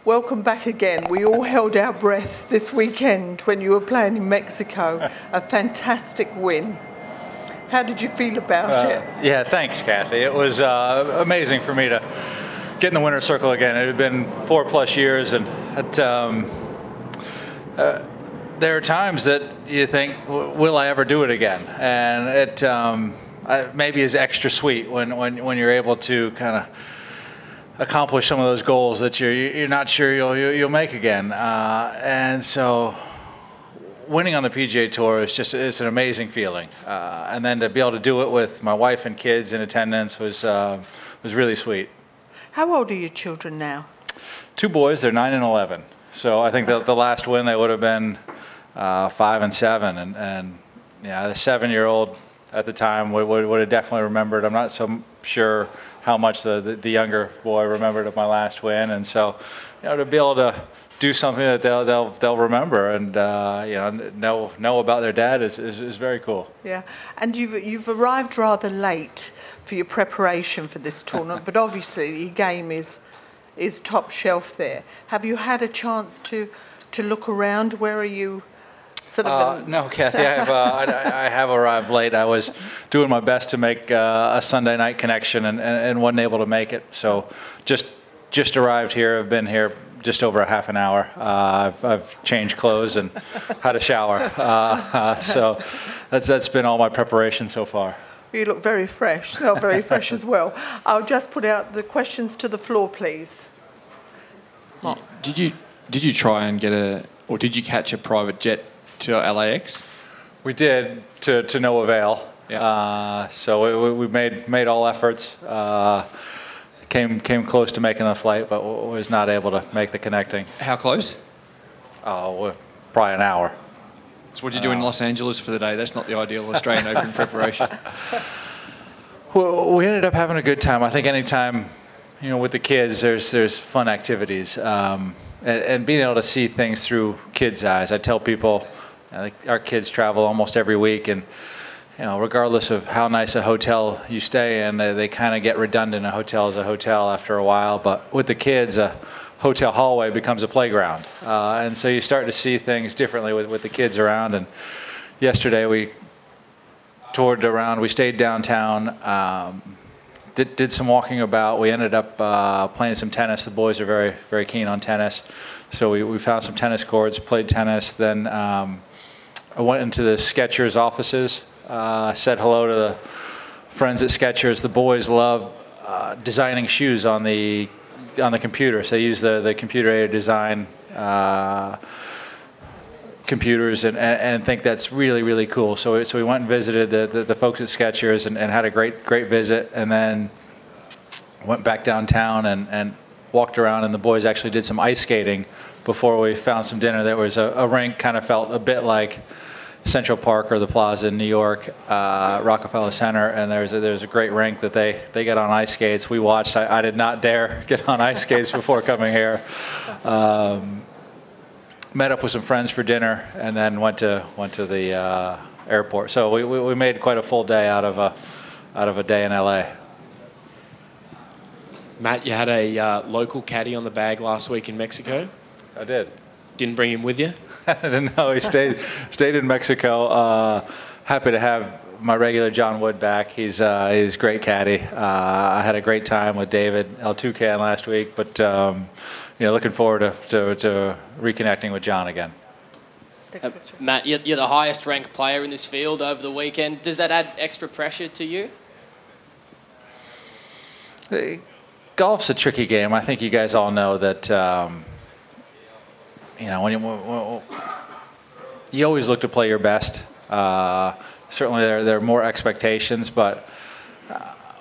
Welcome back again. We all held our breath this weekend when you were playing in Mexico. A fantastic win. How did you feel about it? Yeah, thanks, Kathy. It was amazing for me to get in the winner's circle again. It had been 4+ years, and there are times that you think, will I ever do it again? And it maybe is extra sweet when you're able to kind of accomplish some of those goals that you're not sure you'll make again. And so winning on the PGA Tour is it's an amazing feeling. And then to be able to do it with my wife and kids in attendance was really sweet. How old are your children now? 2 boys, they're 9 and 11. So I think the last win they would have been 5 and 7, and yeah, the 7-year-old at the time would have definitely remembered. I'm not so sure how much the younger boy remembered of my last win, and so to be able to do something that they'll remember and know about their dad is very cool. Yeah, and you've arrived rather late for your preparation for this tournament, but obviously your game is top shelf there. Have you had a chance to look around? Where are you? No, Kathy, I have arrived late. I was doing my best to make a Sunday night connection and wasn't able to make it. So just arrived here. I've been here just over a half an hour. I've changed clothes and had a shower. So that's been all my preparation so far. You look very fresh. Smell very fresh as well. I'll just put out the questions to the floor, please. Did you try and did you catch a private jet to LAX? We did, to no avail. Yeah. So we made all efforts. Came close to making the flight, but was not able to make the connecting. How close? Oh, probably an hour. So what did you do in Los Angeles for the day? That's not the ideal Australian Open preparation. Well, we ended up having a good time. I think anytime, with the kids, there's fun activities. And being able to see things through kids' eyes. I tell people, our kids travel almost every week, and regardless of how nice a hotel you stay in, they kind of get redundant. A hotel is a hotel after a while, but with the kids, a hotel hallway becomes a playground. And so you start to see things differently with the kids around. And yesterday we toured around. We stayed downtown, did some walking about. We ended up playing some tennis. The boys are very, very keen on tennis. So we found some tennis courts, played tennis. Then I went into the Skechers offices, said hello to the friends at Skechers. The boys love designing shoes on the computer. So they use the computer-aided design computers and think that's really, really cool. So we went and visited the folks at Skechers and had a great visit, and then went back downtown and walked around, and the boys actually did some ice skating before we found some dinner. There was a rink, kind of felt a bit like Central Park or the Plaza in New York, Rockefeller Center, and there's a great rink that they get on ice skates. We watched. I did not dare get on ice skates before coming here. Met up with some friends for dinner, and then went to the airport. So we made quite a full day out of a day in LA. Matt, you had a local caddy on the bag last week in Mexico. I did. Didn't bring him with you? I didn't know. He stayed in Mexico. Happy to have my regular John Wood back. He's a great caddy. I had a great time with David El Toucan last week, but looking forward to reconnecting with John again. Matt, you're the highest ranked player in this field over the weekend. Does that add extra pressure to you? Golf's a tricky game. I think you guys all know that. When you always look to play your best. Certainly there are more expectations, but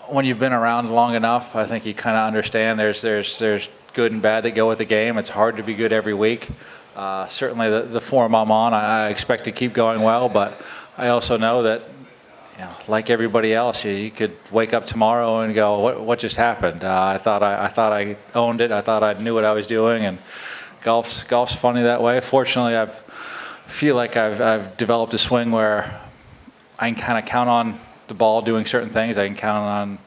when you've been around long enough, I think you kind of understand there's good and bad that go with the game. It's hard to be good every week. Certainly the form I'm on, I expect to keep going well, but I also know that, like everybody else, you could wake up tomorrow and go, what just happened? I thought I owned it. I thought I knew what I was doing, and golf's funny that way. Fortunately, I feel like I've developed a swing where I can kind of count on the ball doing certain things. I can count on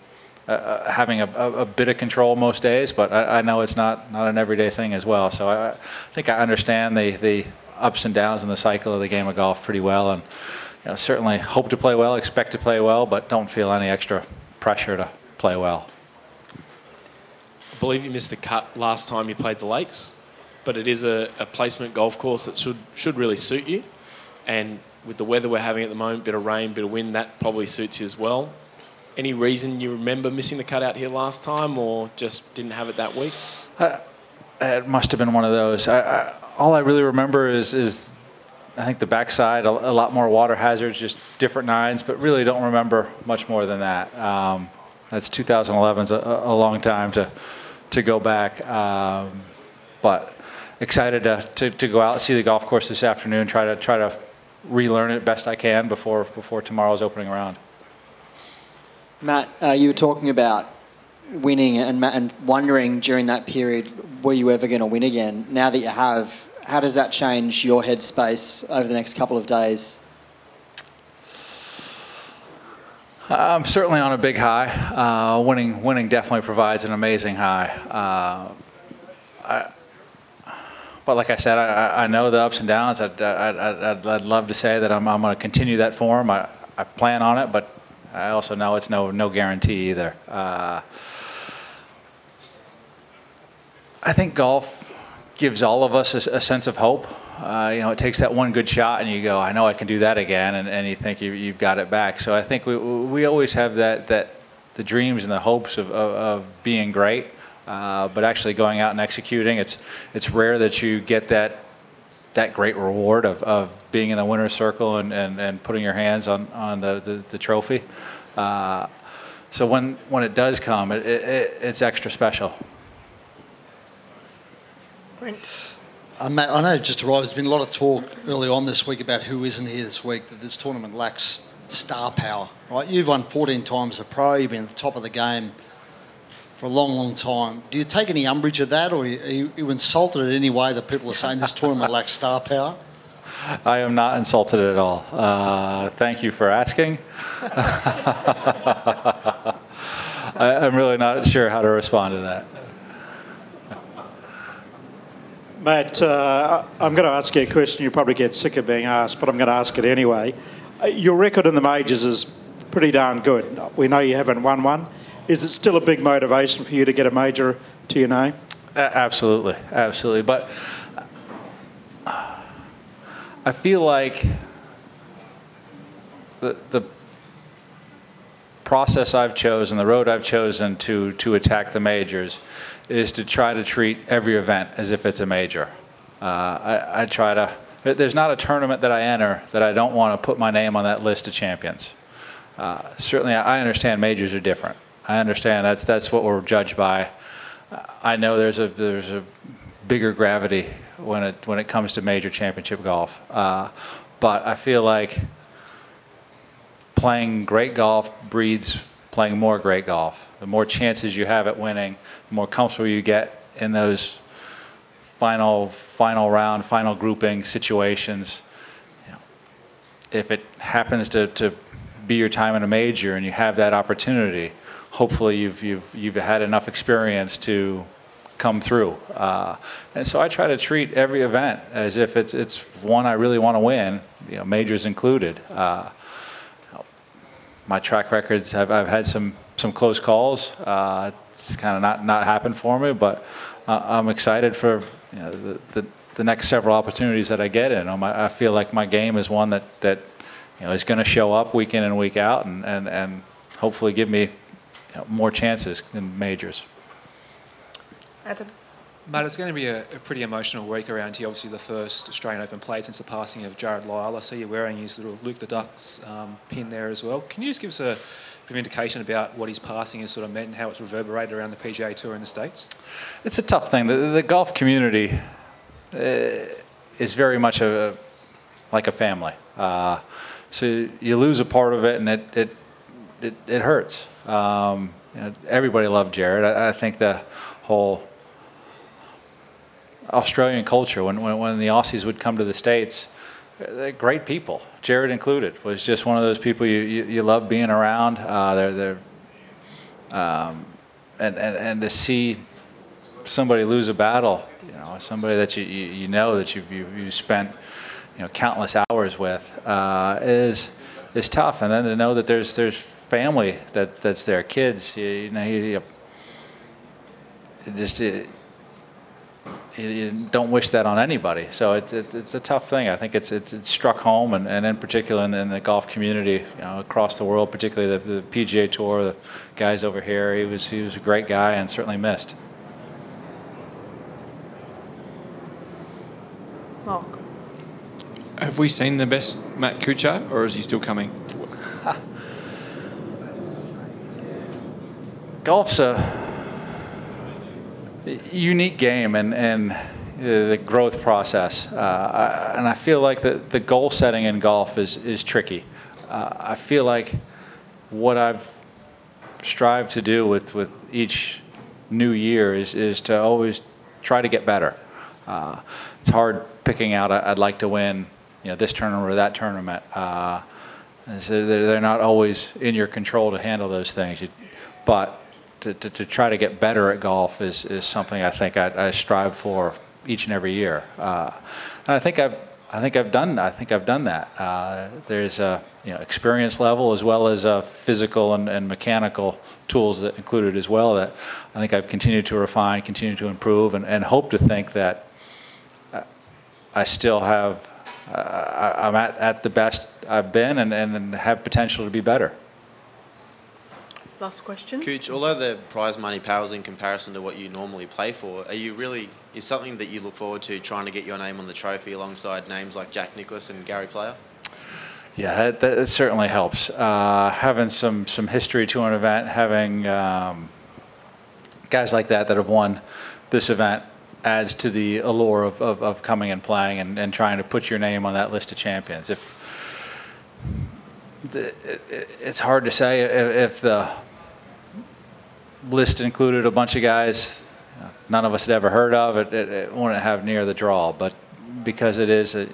having a bit of control most days, but I know it's not an everyday thing as well. So I think I understand the ups and downs in the cycle of the game of golf pretty well, and certainly hope to play well, expect to play well, but don't feel any extra pressure to play well. I believe you missed the cut last time you played the Lakes, but it is a placement golf course that should really suit you. And with the weather we're having at the moment, bit of rain, bit of wind, that probably suits you as well. Any reason you remember missing the cut out here last time, or just didn't have it that week? It must have been one of those. All I really remember is I think the backside, a lot more water hazards, just different nines, but really don't remember much more than that. That's 2011's a long time to go back. But excited to go out and see the golf course this afternoon, try to relearn it best I can before tomorrow's opening round. Matt, you were talking about winning and wondering during that period, were you ever going to win again? Now that you have, how does that change your headspace over the next couple of days? I'm certainly on a big high. Winning definitely provides an amazing high. But like I said, I know the ups and downs. I'd love to say that I'm going to continue that form. I plan on it, but I also know it's no guarantee either. I think golf gives all of us a sense of hope. It takes that one good shot and you go, I know I can do that again, and you think you've got it back. So I think we always have that the dreams and the hopes of being great, but actually going out and executing. It's rare that you get that great reward of being in the winner's circle and putting your hands on the trophy. So when it does come, it's extra special. Matt, I know just arrived. There's been a lot of talk early on this week about who isn't here this week, that this tournament lacks star power, right? You've won 14 times as a pro. You've been at the top of the game for a long, long time. Do you take any umbrage at that, or are you insulted in any way that people are saying this tournament lacks star power? I am not insulted at all. Thank you for asking. I'm really not sure how to respond to that. Matt, I'm going to ask you a question. You probably get sick of being asked, but I'm going to ask it anyway. Your record in the majors is pretty darn good. We know you haven't won one. Is it still a big motivation for you to get a major to your name? Absolutely, absolutely. But I feel like the process I've chosen, the road I've chosen to attack the majors, is to try to treat every event as if it's a major. I try to. There's not a tournament that I enter that I don't want to put my name on that list of champions. Certainly, I understand majors are different. I understand that's what we're judged by. I know there's a bigger gravity when it comes to major championship golf. But I feel like playing great golf breeds playing more great golf. The more chances you have at winning, the more comfortable you get in those final round, final grouping situations. If it happens to be your time in a major and you have that opportunity, hopefully you've had enough experience to come through. And so I try to treat every event as if it's one I really want to win, majors included. My track records I've had some close calls. It's kind of not happened for me, but I'm excited for the next several opportunities that I get in. I feel like my game is one that is going to show up week in and week out, and hopefully give me more chances in majors. Adam? Matt, it's going to be a pretty emotional week around here. Obviously, the first Australian Open played since the passing of Jarrod Lyle. I see you wearing his little Luke the Duck's pin there as well. Can you just give us a bit of indication about what his passing has sort of meant and how it's reverberated around the PGA Tour in the States? It's a tough thing. The golf community is very much like a family. So you lose a part of it, and it hurts. Everybody loved Jarrod. I think the whole Australian culture, when the Aussies would come to the States, they're great people. Jarrod included was just one of those people you love being around. They're And to see somebody lose a battle, you know, somebody that you know that you've spent, you know, countless hours with, is tough. And then to know that there's family that's there, kids, you don't wish that on anybody. So it's a tough thing. I think it's struck home, and in particular in the golf community, you know, across the world, particularly the PGA Tour, the guys over here. He was a great guy and certainly missed. Mark. Have we seen the best Matt Kuchar, or is he still coming? Golf's a unique game, and the growth process. And I feel like the goal setting in golf is tricky. I feel like what I've strived to do with each new year is to always try to get better. It's hard picking out, I'd like to win, you know, this tournament or that tournament. So they're not always in your control to handle those things. But to try to get better at golf is something I think I strive for each and every year. And I think I've done that. There's a, you know, experience level as well as physical and mechanical tools that included as well that I think I've continued to refine, continue to improve, and hope to think that I still have, I'm at the best I've been and have potential to be better. Last question. Cooch, although the prize money pales in comparison to what you normally play for, is something that you look forward to trying to get your name on the trophy alongside names like Jack Nicklaus and Gary Player? Yeah, that certainly helps. Having some history to an event, having guys like that have won this event adds to the allure of coming and playing and trying to put your name on that list of champions. It's hard to say if the list included a bunch of guys none of us had ever heard of, it wouldn't have near the draw. But because it is a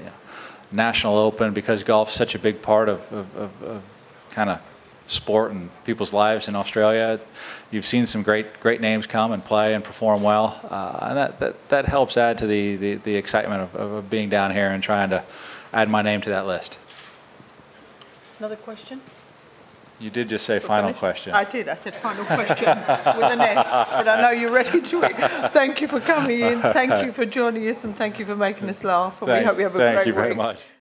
national open, because golf's such a big part of kind of sport and people's lives in Australia, you've seen some great names come and play and perform well, and that helps add to the excitement of being down here and trying to add my name to that list. Another question? You did just say final question. I did. I said final questions with an S, but I know you're ready to it. Thank you for coming in. Thank you for joining us, and thank you for making us laugh. And we hope you have a great week. Thank you very much.